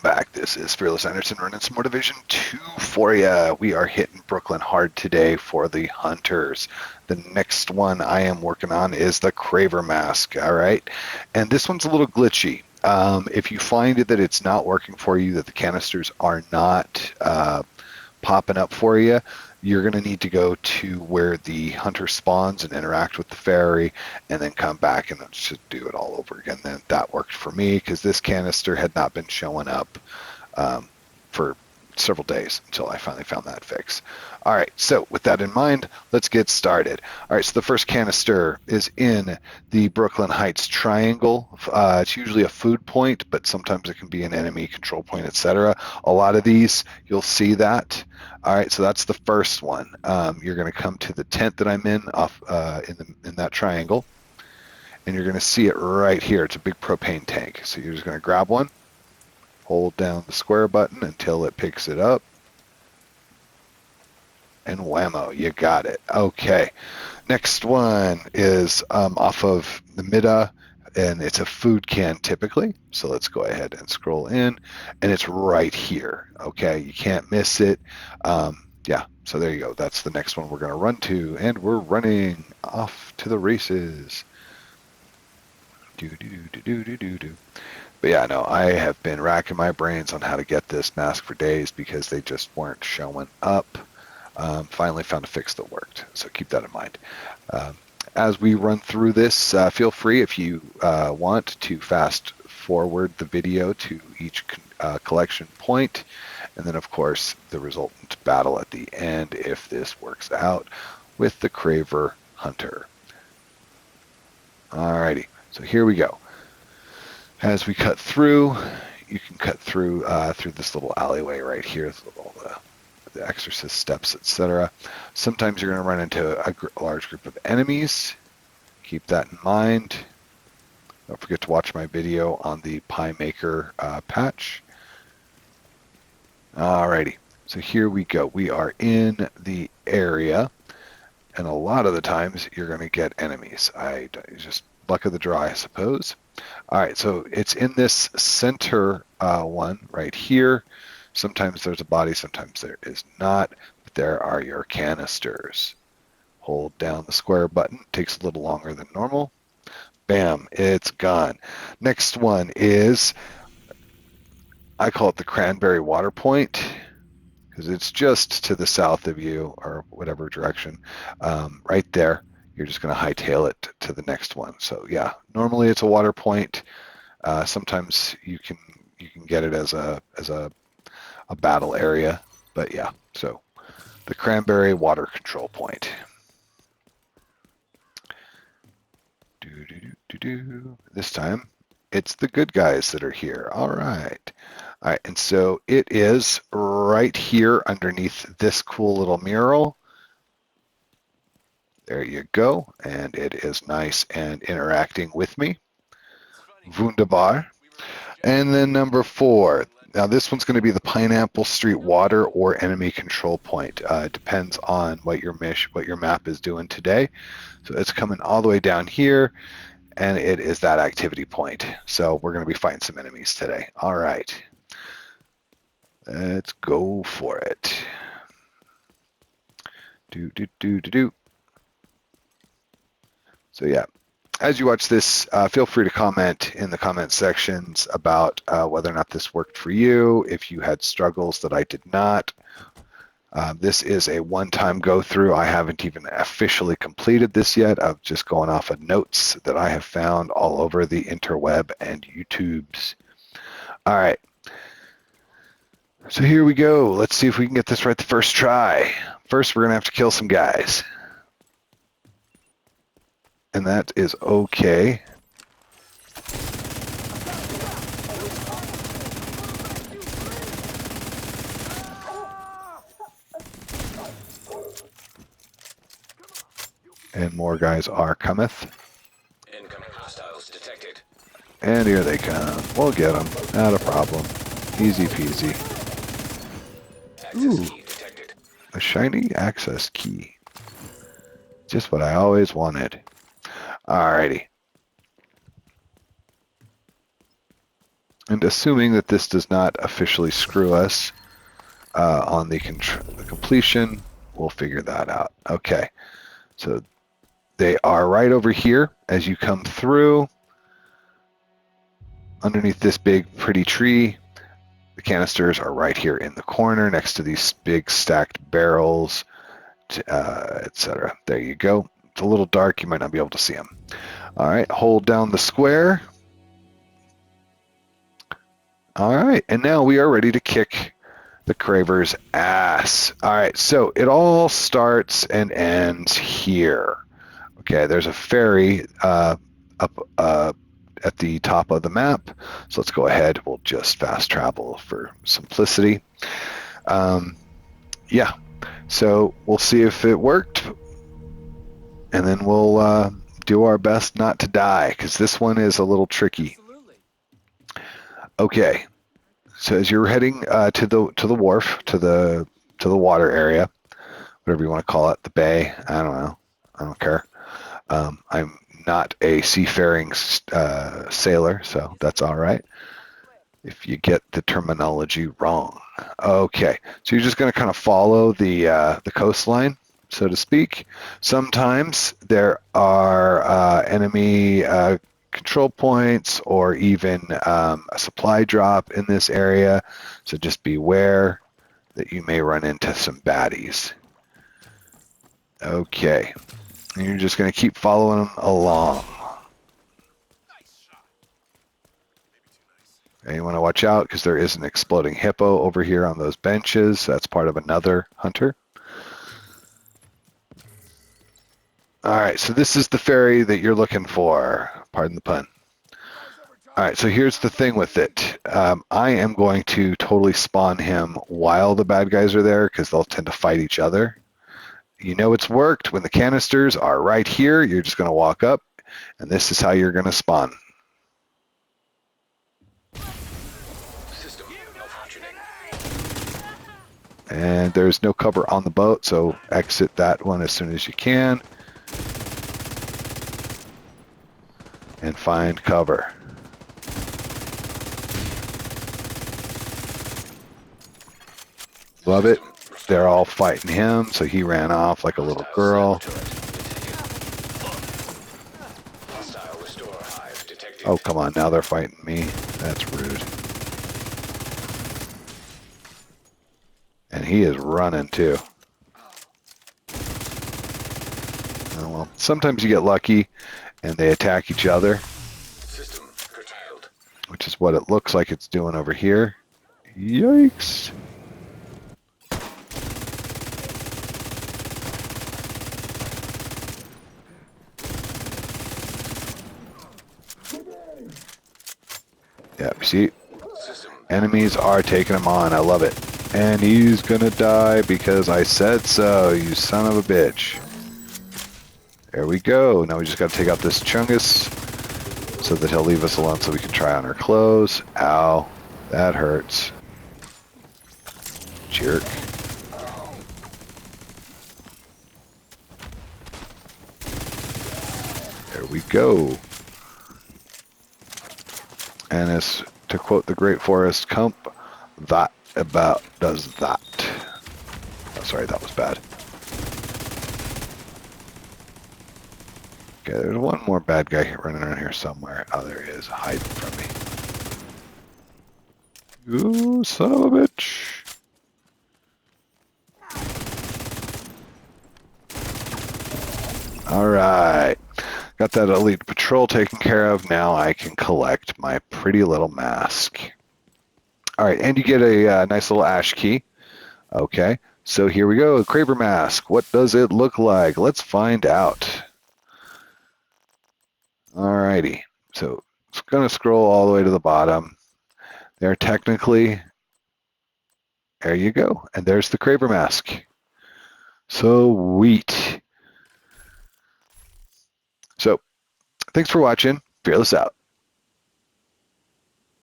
Back. This is Fearless Anderson running some more Division 2 for you. We are hitting Brooklyn hard today for the Hunters. The next one I am working on is the Craver mask, all right? And this one's a little glitchy. If you find that it's not working for you, that the canisters are not popping up for you, you're going to need to go to where the hunter spawns and interact with the fairy and then come back and just do it all over again. Then that worked for me because this canister had not been showing up for several days until I finally found that fix. All right, so with that in mind, let's get started. All right, so the first canister is in the Brooklyn Heights triangle. It's usually a food point, but sometimes it can be an enemy control point, etc. A lot of these, you'll see that. All right, so that's the first one. You're going to come to the tent that I'm in off in that triangle, and you're going to see it right here. It's a big propane tank. So you're just going to grab one, hold down the square button until it picks it up, and whammo, you got it. Okay, next one is off of the Mida, and it's a food can typically. So let's go ahead and scroll in, and it's right here. Okay, you can't miss it. Yeah, so there you go. That's the next one we're going to run to, and we're running off to the races. But yeah, no, I have been racking my brains on how to get this mask for days because they just weren't showing up. Finally found a fix that worked, so keep that in mind. As we run through this, feel free if you want to fast forward the video to each collection point, and then of course the resultant battle at the end if this works out with the Craver Hunter. Alrighty, so here we go. As we cut through, you can cut through through this little alleyway right here with all the exorcist steps, etc. Sometimes you're going to run into a large group of enemies. Keep that in mind. Don't forget to watch my video on the Pie Maker patch. Alrighty, so here we go. We are in the area, and a lot of the times you're going to get enemies. Just luck of the draw, I suppose. All right, so it's in this center one right here. Sometimes there's a body, sometimes there is not, but there are your canisters. Hold down the square button, takes a little longer than normal. Bam, it's gone. Next one is, I call it the Cranberry Water Point, because it's just to the south of you, or whatever direction, right there. You're just going to hightail it to the next one. So yeah, normally it's a water point. Sometimes you can get it as a battle area, but yeah, so the Cranberry Water Control Point. This time it's the good guys that are here. All right, and so it is right here underneath this cool little mural. There you go, and it is nice and interacting with me. Wunderbar. And then number 4. Now this one's going to be the Pineapple Street Water or Enemy Control Point. It depends on what your map is doing today. So it's coming all the way down here, and it is that activity point. So we're going to be fighting some enemies today. All right, let's go for it. So yeah, as you watch this, feel free to comment in the comment sections about whether or not this worked for you, if you had struggles that I did not. This is a one-time go-through. I haven't even officially completed this yet. I'm just going off of notes that I have found all over the interweb and YouTubes. All right. So here we go. Let's see if we can get this right the first try. First, we're going to have to kill some guys. And that is okay. And more guys are cometh. Incoming hostiles detected. And here they come. We'll get them. Not a problem. Easy peasy. Access key detected. A shiny access key. Just what I always wanted. Alrighty. And assuming that this does not officially screw us on the completion, we'll figure that out. Okay, so they are right over here as you come through underneath this big pretty tree. The canisters are right here in the corner next to these big stacked barrels, etc. There you go. It's a little dark. You might not be able to see them. All right, hold down the square. All right, and now we are ready to kick the Craver's ass. All right, so it all starts and ends here. Okay, there's a ferry up at the top of the map. So let's go ahead. We'll just fast travel for simplicity. Yeah, so we'll see if it worked. And then we'll do our best not to die, because this one is a little tricky. Okay, so as you're heading to the wharf, to the water area, whatever you want to call it, the bay, I don't know. I don't care. I'm not a seafaring sailor, so that's all right if you get the terminology wrong. Okay, so you're just going to kind of follow the coastline, so to speak. Sometimes there are enemy control points or even a supply drop in this area, so just beware that you may run into some baddies. Okay, and you're just going to keep following them along. And you want to watch out because there is an exploding hippo over here on those benches. That's part of another hunter. All right, so this is the ferry that you're looking for. Pardon the pun. All right, so here's the thing with it. I am going to totally spawn him while the bad guys are there because they'll tend to fight each other. You know it's worked when the canisters are right here. You're just going to walk up, and this is how you're going to spawn. System malfunctioning. And there's no cover on the boat, so exit that one as soon as you can. And find cover. Love it. They're all fighting him, so he ran off like a little girl. Hostile restore hive detected. Oh, come on, now they're fighting me. That's rude. And he is running too. Oh, well, sometimes you get lucky and they attack each other, System curtailed. which is what it looks like it's doing over here. Yikes. Yeah, see, System enemies are taking him on. I love it. And he's gonna die because I said so, you son of a bitch. There we go. Now we just gotta take out this Chungus so that he'll leave us alone so we can try on our clothes. Ow, that hurts. Jerk. There we go. And as to quote the great Forrest Gump, that about does that. Oh, sorry, that was bad. Okay, there's one more bad guy running around here somewhere. Oh, there he is, hiding from me. Ooh, son of a bitch. All right. Got that elite patrol taken care of. Now I can collect my pretty little mask. All right, and you get a nice little ash key. Okay, so here we go. Craver mask. What does it look like? Let's find out. All righty. So it's going to scroll all the way to the bottom. There, technically, there you go. And there's the Craver mask. Sweet. So thanks for watching. Fearless out.